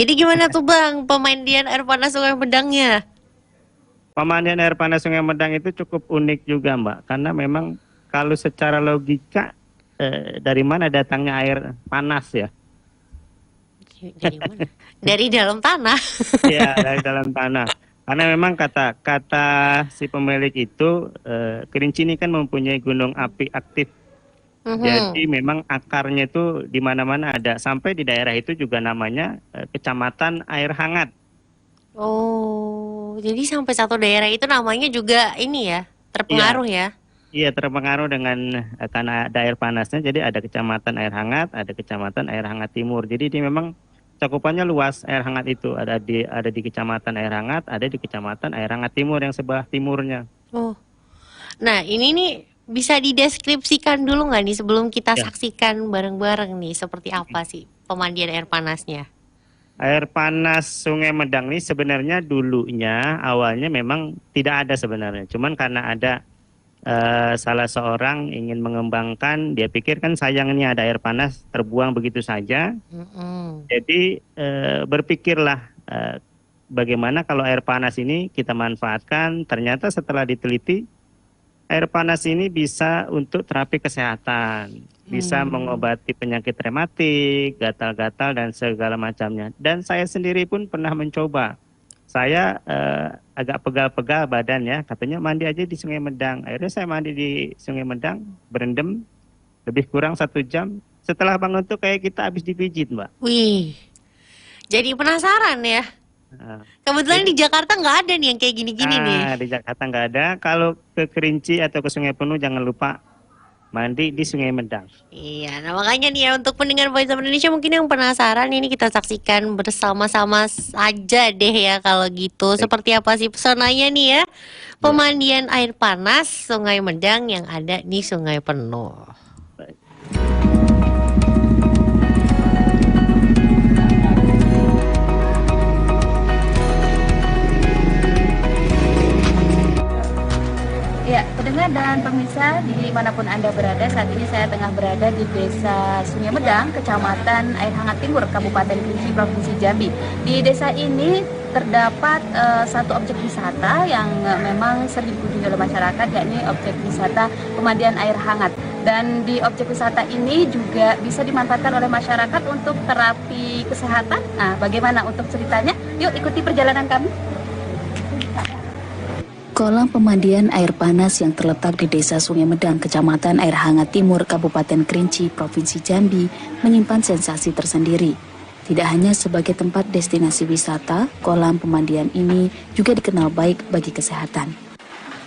Jadi gimana tuh Bang pemandian air panas Sungai Medangnya? Pemandian air panas Sungai Medang itu cukup unik juga, Mbak, karena memang kalau secara logika dari mana datangnya air panas ya? Dari mana? Dari dalam tanah. Iya, dari dalam tanah. Karena memang kata kata si pemilik itu, Kerinci ini kan mempunyai gunung api aktif. Mhm. Jadi memang akarnya itu di mana-mana ada. Sampai di daerah itu juga namanya Kecamatan Air Hangat. Oh, jadi sampai satu daerah itu namanya juga ini ya, Iya, terpengaruh ya? iya terpengaruh dengan karena ada air panasnya. Jadi ada Kecamatan Air Hangat, ada Kecamatan Air Hangat Timur. Jadi dia memang cakupannya luas air hangat itu. Ada di Kecamatan Air Hangat, ada di Kecamatan Air Hangat Timur yang sebelah timurnya. Oh, nah ini nih bisa dideskripsikan dulu nggak nih sebelum kita Ya. saksikan bareng-bareng nih seperti apa sih pemandian air panasnya? Air panas Sungai Medang ini sebenarnya dulunya awalnya memang tidak ada sebenarnya. Cuman karena ada salah seorang ingin mengembangkan, dia pikir kan sayang ini ada air panas terbuang begitu saja. Mhm. Jadi berpikirlah bagaimana kalau air panas ini kita manfaatkan. Ternyata setelah diteliti air panas ini bisa untuk terapi kesehatan, bisa Hmm. mengobati penyakit rematik, gatal-gatal dan segala macamnya. Dan saya sendiri pun pernah mencoba. Saya agak pegal-pegal badan ya, katanya mandi aja di Sungai Medang. Akhirnya saya mandi di Sungai Medang, berendam lebih kurang 1 jam. Setelah bangun tuh kayak kita habis dipijit, Mbak. Wih, jadi penasaran ya. Nah, Kebetulan jadi di Jakarta nggak ada nih yang kayak gini-gini nih. di Jakarta nggak ada. Kalau ke Kerinci atau ke Sungai Penuh jangan lupa mandi di Sungai Medang. Iya, nah makanya nih ya untuk pendengar Voice of Indonesia mungkin yang penasaran ini kita saksikan bersama-sama saja deh ya kalau gitu. Baik. Seperti apa sih pesonanya nih ya? Ya, Pemandian air panas Sungai Medang yang ada di Sungai Penuh. baik. Ya, pendengar dan pemirsa dimanapun Anda berada, saat ini saya tengah berada di Desa Sungai Medang, Kecamatan Air Hangat Timur, Kabupaten Kerinci, Provinsi Jambi. Di desa ini terdapat satu objek wisata yang memang sering dikunjungi oleh masyarakat, yakni objek wisata pemandian air hangat. Dan di objek wisata ini juga bisa dimanfaatkan oleh masyarakat untuk terapi kesehatan. Nah, bagaimana untuk ceritanya? Yuk ikuti perjalanan kami. Kolam pemandian air panas yang terletak di Desa Sungai Medang, Kecamatan Air Hangat Timur, Kabupaten Kerinci, Provinsi Jambi, menyimpan sensasi tersendiri. Tidak hanya sebagai tempat destinasi wisata, kolam pemandian ini juga dikenal baik bagi kesehatan.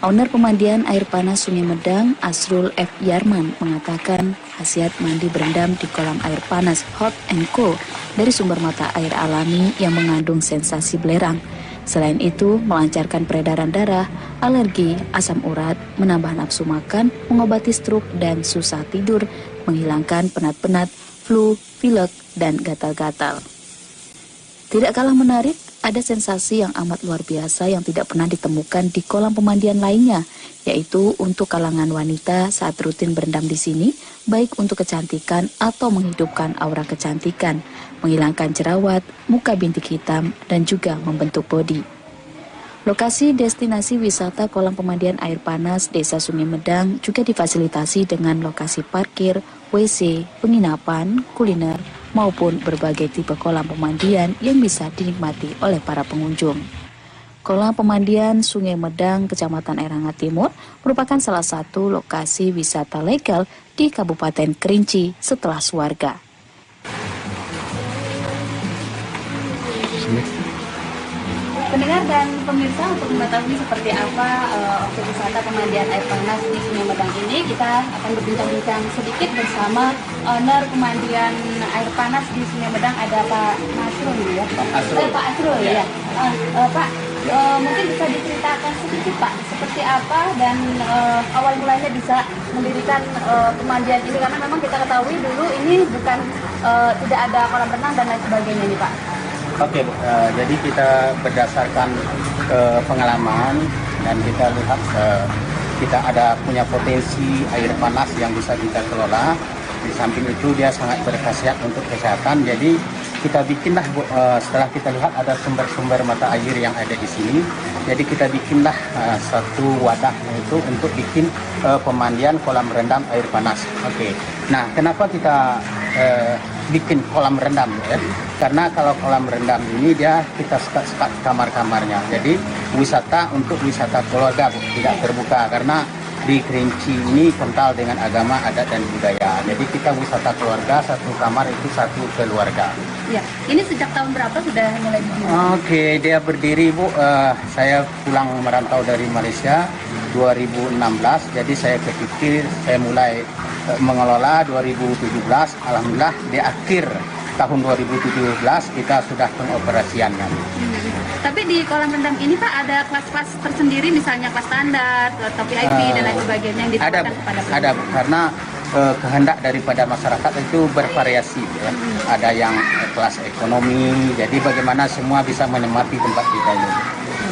Owner pemandian air panas Sungai Medang, Asrul F. Yarman, mengatakan khasiat mandi berendam di kolam air panas hot and cool dari sumber mata air alami yang mengandung sensasi belerang. Selain itu, melancarkan peredaran darah, alergi, asam urat, menambah nafsu makan, mengobati stroke dan susah tidur, menghilangkan penat-penat, flu, pilek, dan gatal-gatal. Tidak kalah menarik, ada sensasi yang amat luar biasa yang tidak pernah ditemukan di kolam pemandian lainnya, yaitu untuk kalangan wanita saat rutin berendam di sini, baik untuk kecantikan atau menghidupkan aura kecantikan, menghilangkan jerawat, muka bintik hitam, dan juga membentuk bodi. Lokasi destinasi wisata kolam pemandian air panas Desa Sungai Medang juga difasilitasi dengan lokasi parkir, WC, penginapan, kuliner, maupun berbagai tipe kolam pemandian yang bisa dinikmati oleh para pengunjung. Kolam pemandian Sungai Medang, Kecamatan Air Hangat Timur, merupakan salah satu lokasi wisata legal di Kabupaten Kerinci setelah Suarga. Pendengar dan pemirsa, untuk mengetahui seperti apa objek wisata pemandian air panas di Sungai Medang ini, kita akan berbincang-bincang sedikit bersama owner pemandian air panas di Sungai Medang, ada Pak Nasrul ya. Pak Asrul ya. Pak, mungkin bisa diceritakan sedikit Pak, seperti apa dan awal mulanya bisa mendirikan pemandian ini, karena memang kita ketahui dulu ini bukan tidak ada kolam renang dan lain sebagainya nih Pak. Oke, jadi kita berdasarkan pengalaman dan kita lihat kita ada punya potensi air panas yang bisa kita kelola. Di samping itu dia sangat berkhasiat untuk kesehatan. Jadi kita bikinlah setelah kita lihat ada sumber-sumber mata air yang ada di sini. Jadi kita bikinlah satu wadah itu untuk bikin pemandian kolam rendam air panas. Oke. Nah, kenapa kita bikin kolam rendam ya? Karena kalau kolam rendam ini dia kita sekat kamar-kamarnya. Jadi wisata untuk wisata keluarga, Bu, tidak terbuka karena di Kerinci ini kental dengan agama, adat dan budaya. Jadi kita wisata keluarga, satu kamar itu satu keluarga. Ya, ini sejak tahun berapa sudah mulai berdiri? Oke, dia berdiri, Bu. Saya pulang merantau dari Malaysia 2016. Jadi saya kepikir saya mulai mengelola 2017. Alhamdulillah di akhir tahun 2017 kita sudah pengoperasiannya. Tapi di kolam rendam ini Pak ada kelas-kelas tersendiri, misalnya kelas standar atau VIP dan lain sebagainya yang ditawarkan kepada pengunjung? Ada, Bu, karena kehendak daripada masyarakat itu bervariasi ya. Ada yang kelas ekonomi, jadi bagaimana semua bisa menikmati tempat kita ini.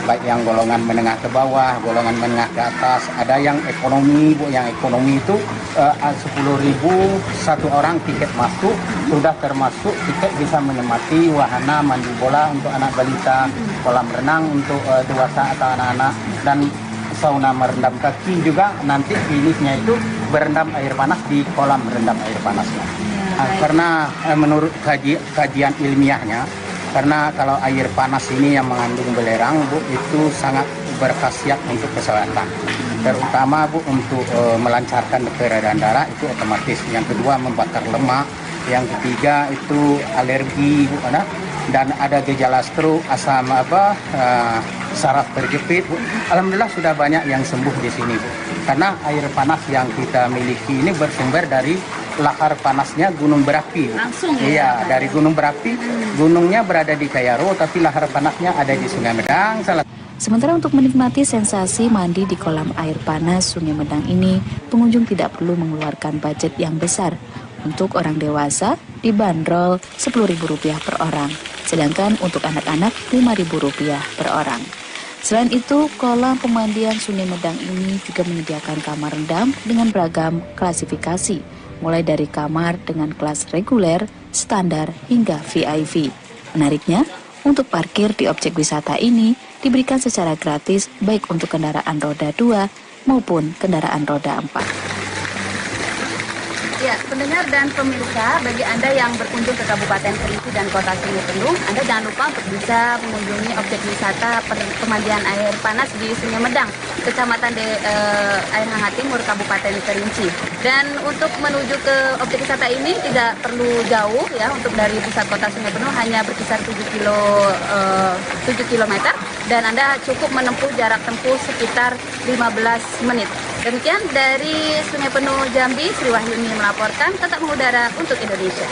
Baik yang golongan menengah ke bawah, golongan menengah ke atas, ada yang ekonomi, Bu. Yang ekonomi itu 10.000 satu orang tiket masuk, sudah termasuk tiket bisa menikmati wahana mandi bola untuk anak balita, kolam renang untuk dewasa atau anak-anak, dan sauna merendam kaki juga. Nanti finishnya itu berendam air panas di kolam rendam air panasnya. Karena menurut kajian ilmiahnya, karena kalau air panas ini yang mengandung belerang, Bu, itu sangat berkhasiat untuk kesehatan. Terutama, Bu, untuk melancarkan peredaran darah itu otomatis. Yang kedua membakar lemak. Yang ketiga itu alergi, Bu, dan ada gejala stroke, asam saraf terjepit, Bu. Alhamdulillah sudah banyak yang sembuh di sini, Bu. Karena air panas yang kita miliki ini bersumber dari lahar panasnya gunung berapi. Langsung ya? Iya, dari gunung berapi. Gunungnya berada di Kayaro, tapi lahar panasnya ada di Sungai Medang. Sementara untuk menikmati sensasi mandi di kolam air panas Sungai Medang ini, pengunjung tidak perlu mengeluarkan budget yang besar. Untuk orang dewasa dibanderol Rp10.000 per orang, sedangkan untuk anak-anak Rp5.000 per orang. Selain itu, kolam pemandian Sungai Medang ini juga menyediakan kamar rendam dengan beragam klasifikasi, mulai dari kamar dengan kelas reguler, standar, hingga VIP. Menariknya, untuk parkir di objek wisata ini diberikan secara gratis baik untuk kendaraan roda 2 maupun kendaraan roda 4. Ya, pendengar dan pemirsa, bagi Anda yang berkunjung ke Kabupaten Kerinci dan Kota Sungai Penuh, Anda jangan lupa untuk bisa mengunjungi objek wisata pemandian air panas di Sungai Medang, Kecamatan Air Hangat Timur, Kabupaten Kerinci. Dan untuk menuju ke objek wisata ini tidak perlu jauh ya, untuk dari pusat Kota Sungai Penuh hanya berkisar 7 km dan Anda cukup menempuh jarak tempuh sekitar 15 menit. Demikian dari Sungai Penuh Jambi, Sri Wahyuni melaporkan, tetap mengudara untuk Indonesia.